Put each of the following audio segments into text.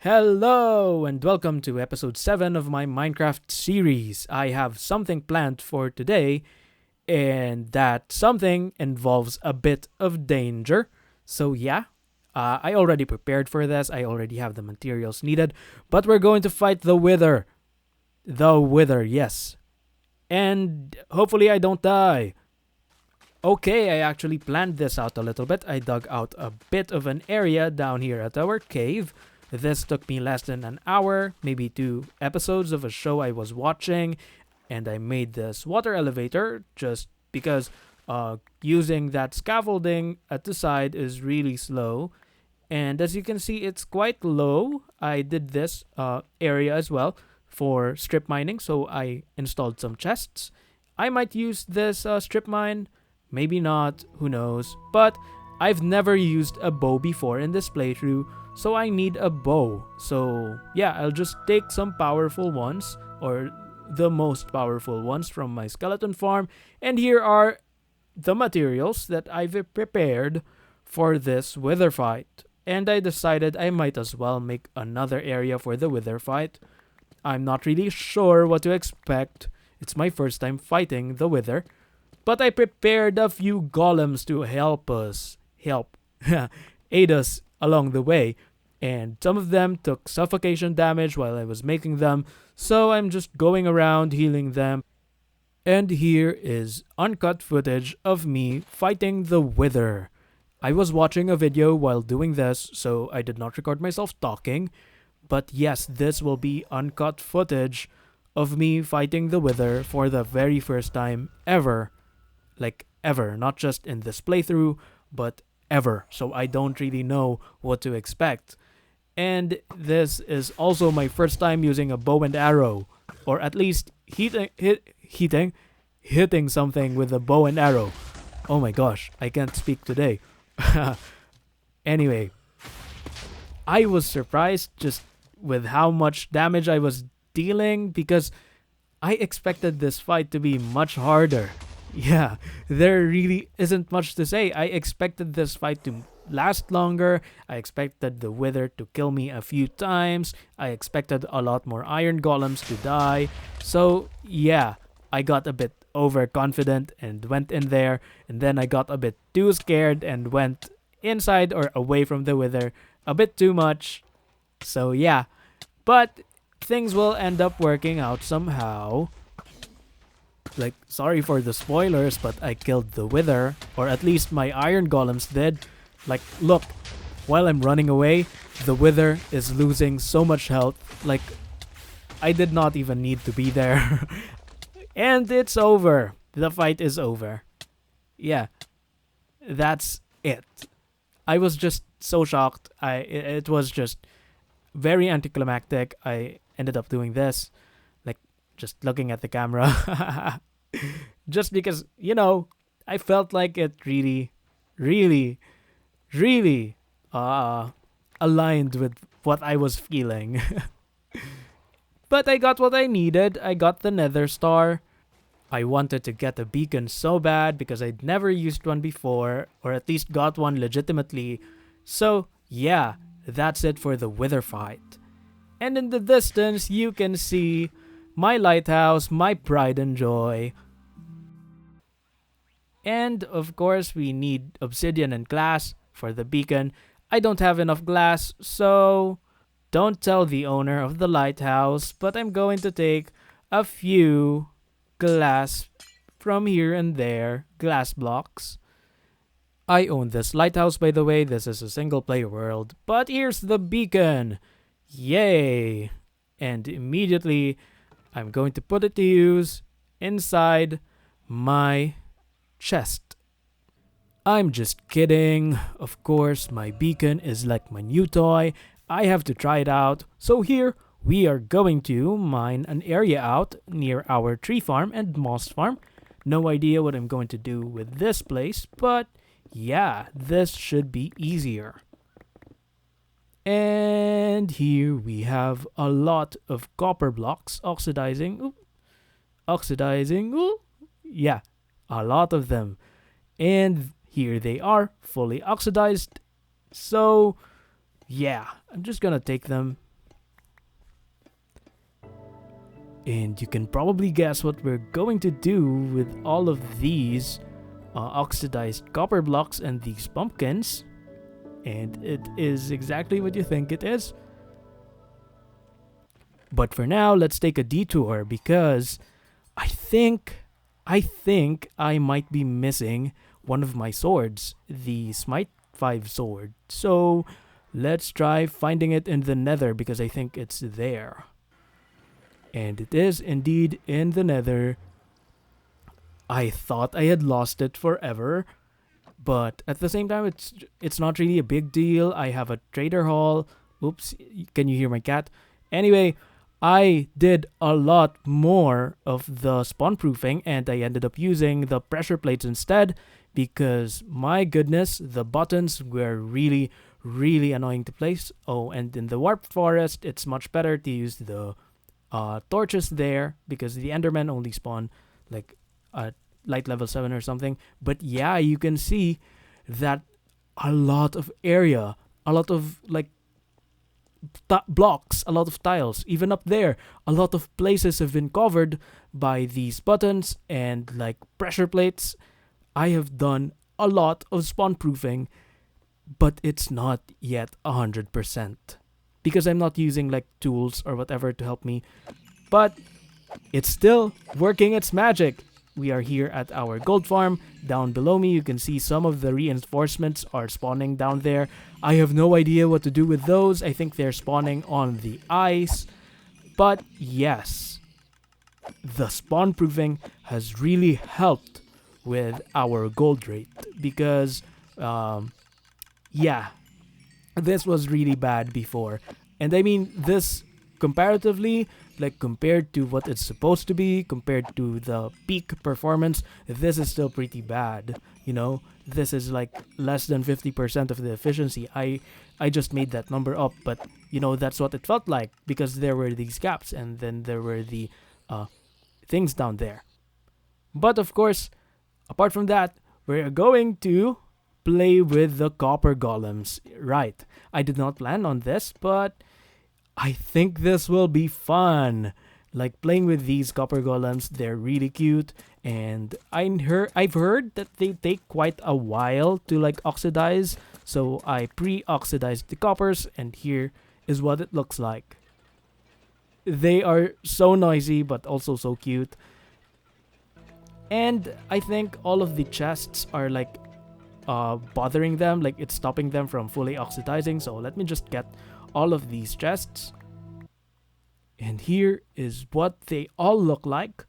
Hello and welcome to episode 7 of my Minecraft series. I have something planned for today, and that something involves a bit of danger. So, I already prepared for this, I already have the materials needed, but we're going to fight the Wither. The Wither, yes. And hopefully, I don't die. Okay, I actually planned this out a little bit. I dug out a bit of an area down here at our cave. This took me less than an hour, maybe 2 episodes of a show I was watching, and I made this water elevator just because using that scaffolding at the side is really slow. And as you can see, it's quite low. I did this area as well for strip mining, so I installed some chests. I might use this strip mine, maybe not, who knows. But I've never used a bow before in this playthrough, so I need a bow. So yeah, I'll just take some powerful ones, or the most powerful ones from my skeleton farm. And here are the materials that I've prepared for this wither fight. And I decided I might as well make another area for the wither fight. I'm not really sure what to expect. It's my first time fighting the wither. But I prepared a few golems to aid us along the way. And some of them took suffocation damage while I was making them, so I'm just going around healing them. And here is uncut footage of me fighting the wither. I was watching a video while doing this, so I did not record myself talking. But yes, this will be uncut footage of me fighting the wither for the very first time ever. Like ever, not just in this playthrough, but ever. So I don't really know what to expect. And this is also my first time using a bow and arrow, or at least hitting something with a bow and arrow. Oh my gosh, I can't speak today. Anyway, I was surprised just with how much damage I was dealing because I expected this fight to be much harder. Yeah, there really isn't much to say. I expected this fight to last longer. I expected the wither to kill me a few times. I expected a lot more iron golems to die. So, yeah, I got a bit overconfident and went in there. And then I got a bit too scared and went inside or away from the wither a bit too much. So, yeah. But things will end up working out somehow. Like, sorry for the spoilers, but I killed the wither, or at least my iron golems did. Like, look, while I'm running away, the wither is losing so much health. Like, I did not even need to be there. And it's over. The fight is over. Yeah, that's it. I was just so shocked. It was just very anticlimactic. I ended up doing this. Just looking at the camera. Just because, I felt like it really, really, really aligned with what I was feeling. But I got what I needed. I got the nether star. I wanted to get a beacon so bad because I'd never used one before, or at least got one legitimately. So, yeah, that's it for the wither fight. And in the distance, you can see my lighthouse, my pride and joy. And of course, we need obsidian and glass for the beacon. I don't have enough glass, so don't tell the owner of the lighthouse, but I'm going to take a few glass from here and there, glass blocks. I own this lighthouse, by the way. This is a single player world, but here's the beacon. Yay! And immediately I'm going to put it to use inside my chest. I'm just kidding. Of course, my beacon is like my new toy. I have to try it out. So here, we are going to mine an area out near our tree farm and moss farm. No idea what I'm going to do with this place, but yeah, this should be easier. And here we have a lot of copper blocks oxidizing. Yeah, a lot of them. And here they are, fully oxidized. So, yeah, I'm just gonna take them And you can probably guess what we're going to do with all of these oxidized copper blocks and these pumpkins. And it is exactly what you think it is. But for now, let's take a detour because I think I might be missing one of my swords, the Smite 5 sword. So let's try finding it in the Nether because I think it's there. And it is indeed in the Nether. I thought I had lost it forever, but at the same time it's not really a big deal. I have a trader hall. Oops, can you hear my cat? Anyway, I did a lot more of the spawn proofing and I ended up using the pressure plates instead because my goodness, the buttons were really annoying to place. Oh, and in the warp forest, it's much better to use the torches there because the endermen only spawn like at light level 7 or something. But yeah, you can see that a lot of area, a lot of like blocks, a lot of tiles, even up there, a lot of places have been covered by these buttons and like pressure plates. I have done a lot of spawn proofing, but it's not yet 100% because I'm not using like tools or whatever to help me, but it's still working its magic. We are here at our gold farm. Down below me, you can see some of the reinforcements are spawning down there. I have no idea what to do with those. I think they're spawning on the ice. But yes, the spawn proofing has really helped with our gold rate because, yeah, this was really bad before. And I mean, this comparatively, like compared to what it's supposed to be, compared to the peak performance, this is still pretty bad. You know, this is like less than 50% of the efficiency. I just made that number up, but you know, that's what it felt like because there were these gaps and then there were the things down there. But of course, apart from that, we're going to play with the copper golems. Right. I did not plan on this, but I think this will be fun. Like playing with these copper golems, they're really cute, and I've heard that they take quite a while to like oxidize. So I pre-oxidized the coppers, and here is what it looks like. They are so noisy, but also so cute. And I think all of the chests are like bothering them, like it's stopping them from fully oxidizing. So let me just get all of these chests. And here is what they all look like,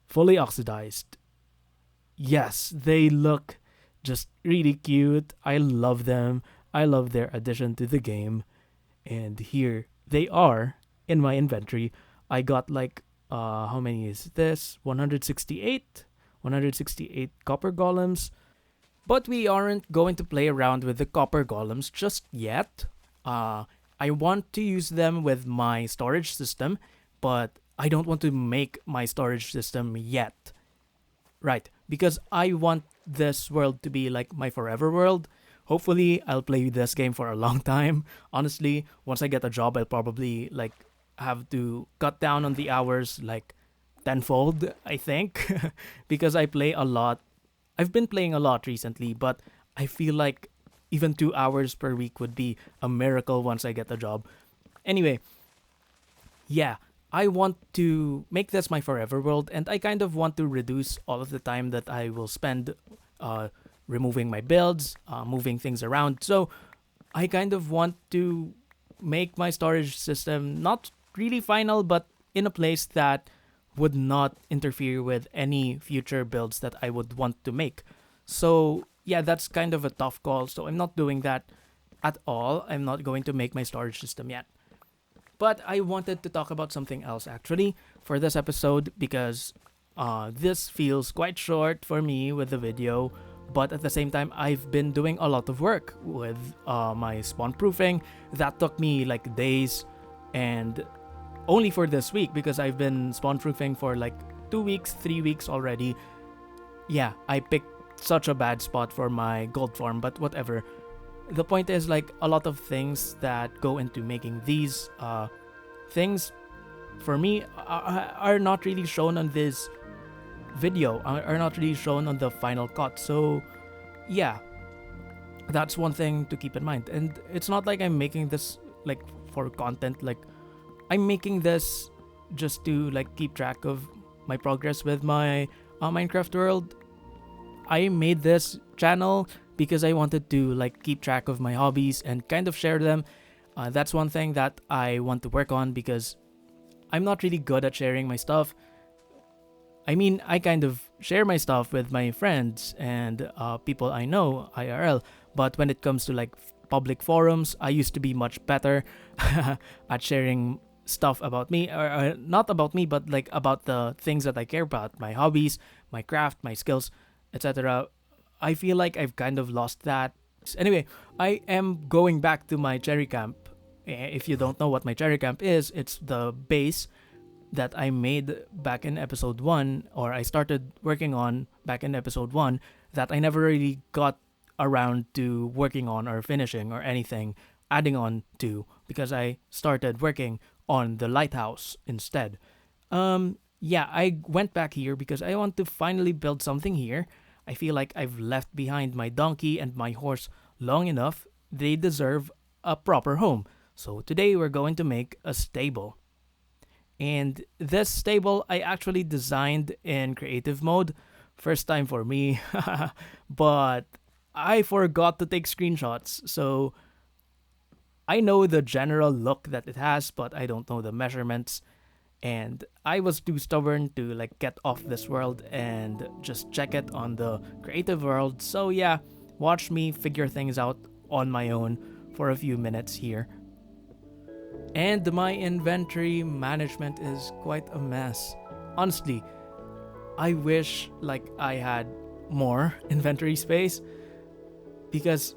fully oxidized. Yes, they look just really cute. I love them. I love their addition to the game. And here they are in my inventory. I got like, how many is this? 168? 168 copper golems. But we aren't going to play around with the copper golems just yet. I want to use them with my storage system, but I don't want to make my storage system yet. Right, because I want this world to be like my forever world. Hopefully, I'll play this game for a long time. Honestly, once I get a job, I'll probably like have to cut down on the hours like tenfold, I think, because I play a lot. I've been playing a lot recently, but I feel like even 2 hours per week would be a miracle once I get a job. Anyway, yeah, I want to make this my forever world, and I kind of want to reduce all of the time that I will spend removing my builds, moving things around. So I kind of want to make my storage system not really final, but in a place that would not interfere with any future builds that I would want to make. So yeah, that's kind of a tough call. So I'm not doing that at all. I'm not going to make my storage system yet. But I wanted to talk about something else actually for this episode because this feels quite short for me with the video. But at the same time, I've been doing a lot of work with my spawn proofing. That took me like days, and only for this week because I've been spawn proofing for like 2 weeks, 3 weeks already. Yeah, I picked such a bad spot for my gold farm, but whatever. The point is like a lot of things that go into making these things for me are not really shown on this video, are not really shown on the final cut. So yeah, that's one thing to keep in mind. And it's not like I'm making this like for content. Like, I'm making this just to like keep track of my progress with my Minecraft world. I made this channel because I wanted to like keep track of my hobbies and kind of share them. That's one thing that I want to work on because I'm not really good at sharing my stuff. I mean, I kind of share my stuff with my friends and people I know IRL, but when it comes to like public forums, I used to be much better at sharing stuff about me, or not about me, but like about the things that I care about, my hobbies, my craft, my skills, etc. I feel like I've kind of lost that. Anyway, I am going back to my cherry camp. If you don't know what my cherry camp is, it's the base that I made back in episode 1, or I started working on back in episode 1, that I never really got around to working on or finishing or anything, adding on to, because I started working on the lighthouse instead. Yeah, I went back here because I want to finally build something here. I feel like I've left behind my donkey and my horse long enough. They deserve a proper home. So today we're going to make a stable. And this stable I actually designed in creative mode. First time for me. But I forgot to take screenshots. So I know the general look that it has, but I don't know the measurements. And I was too stubborn to like get off this world and just check it on the creative world. So yeah, watch me figure things out on my own for a few minutes here. And my inventory management is quite a mess. Honestly, I wish like I had more inventory space because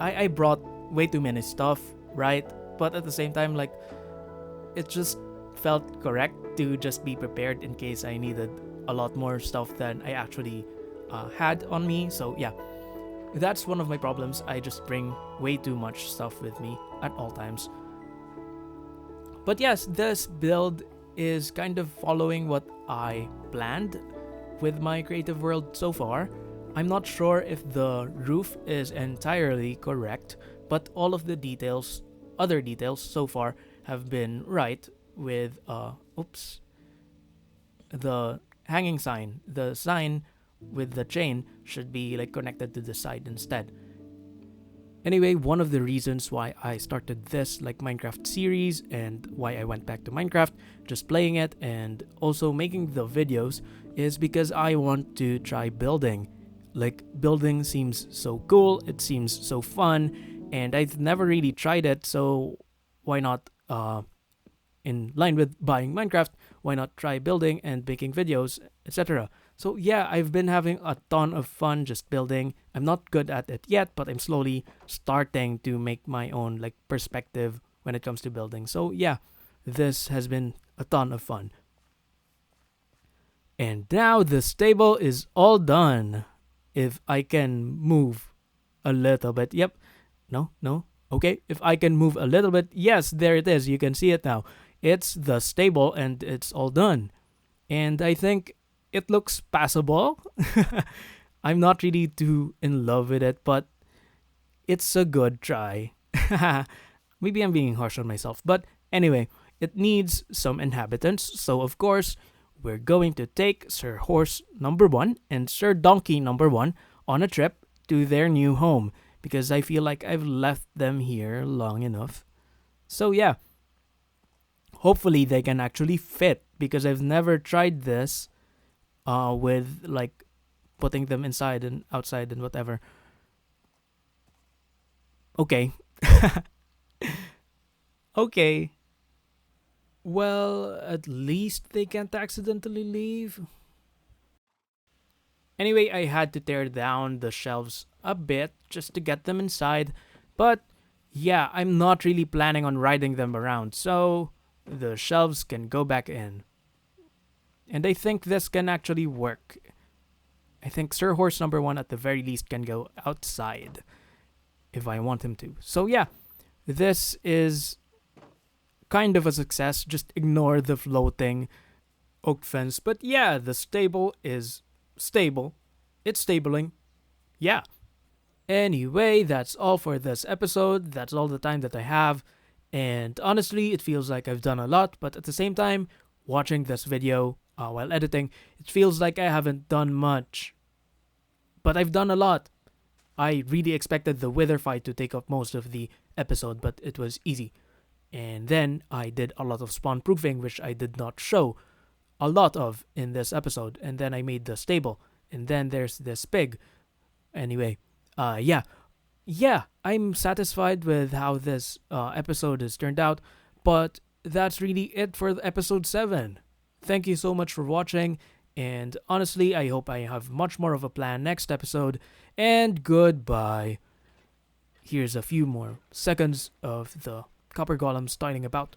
I brought way too many stuff, right? But at the same time, like, it just felt correct to just be prepared in case I needed a lot more stuff than I actually had on me. So yeah, that's one of my problems. I just bring way too much stuff with me at all times. But yes, this build is kind of following what I planned with my creative world so far. I'm not sure if the roof is entirely correct, but all of the details, other details so far have been right with the hanging sign. The sign with the chain should be like connected to the side instead. Anyway, one of the reasons why I started this like Minecraft series and why I went back to Minecraft, just playing it and also making the videos, is because I want to try building. Like, building seems so cool, it seems so fun, and I've never really tried it, so why not, in line with buying Minecraft, why not try building and making videos, etc. So yeah, I've been having a ton of fun just building. I'm not good at it yet, but I'm slowly starting to make my own like perspective when it comes to building. So yeah, this has been a ton of fun. And now the stable is all done. If I can move a little bit. Yep. No. Okay, if I can move a little bit. Yes, there it is. You can see it now. It's the stable and it's all done. And I think it looks passable. I'm not really too in love with it, but it's a good try. Maybe I'm being harsh on myself. But anyway, it needs some inhabitants. So, of course, we're going to take Sir Horse number 1 and Sir Donkey number 1 on a trip to their new home because I feel like I've left them here long enough. So, yeah. Hopefully, they can actually fit because I've never tried this with like putting them inside and outside and whatever. Okay. Okay. Well, at least they can't accidentally leave. Anyway, I had to tear down the shelves a bit just to get them inside. But yeah, I'm not really planning on riding them around, so the shelves can go back in. And I think this can actually work. I think Sir Horse number 1 at the very least can go outside if I want him to. So yeah, this is kind of a success. Just ignore the floating oak fence. But yeah, the stable is stable. It's stabling. Yeah. Anyway, that's all for this episode. That's all the time that I have. And honestly, it feels like I've done a lot, but at the same time, watching this video while editing, it feels like I haven't done much. But I've done a lot. I really expected the Wither fight to take up most of the episode, but it was easy. And then I did a lot of spawn proofing, which I did not show a lot of in this episode. And then I made the stable. And then there's this pig. Anyway, yeah. Yeah, I'm satisfied with how this episode has turned out. But that's really it for episode 7. Thank you so much for watching. And honestly, I hope I have much more of a plan next episode. And goodbye. Here's a few more seconds of the copper golems styling about.